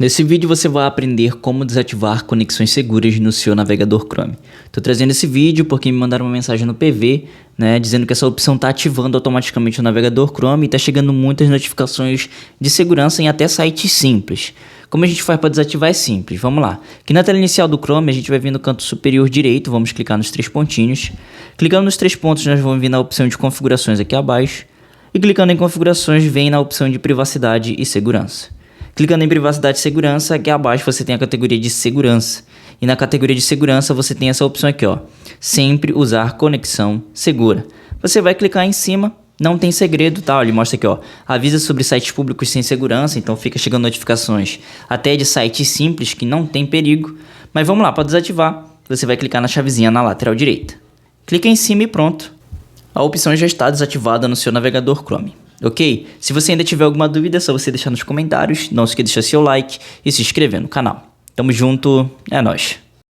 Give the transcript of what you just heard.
Nesse vídeo você vai aprender como desativar conexões seguras no seu navegador Chrome. Estou trazendo esse vídeo porque me mandaram uma mensagem no PV, dizendo que essa opção está ativando automaticamente o navegador Chrome e está chegando muitas notificações de segurança em até sites simples. Como a gente faz para desativar é simples, vamos lá. Aqui na tela inicial do Chrome a gente vai vir no canto superior direito, vamos clicar nos três pontinhos. Clicando nos três pontos nós vamos vir na opção de configurações aqui abaixo. E clicando em configurações vem na opção de privacidade e segurança. Clicando em privacidade e segurança, aqui abaixo você tem a categoria de segurança. E na categoria de segurança você tem essa opção aqui, ó. Sempre usar conexão segura. Você vai clicar em cima, não tem segredo, tá? Ele mostra aqui, ó. Avisa sobre sites públicos sem segurança, então fica chegando notificações até de sites simples que não tem perigo. Mas vamos lá, para desativar, você vai clicar na chavezinha na lateral direita. Clica em cima e pronto. A opção já está desativada no seu navegador Chrome. Ok? Se você ainda tiver alguma dúvida, é só você deixar nos comentários. Não esqueça de deixar seu like e se inscrever no canal. Tamo junto, é nóis!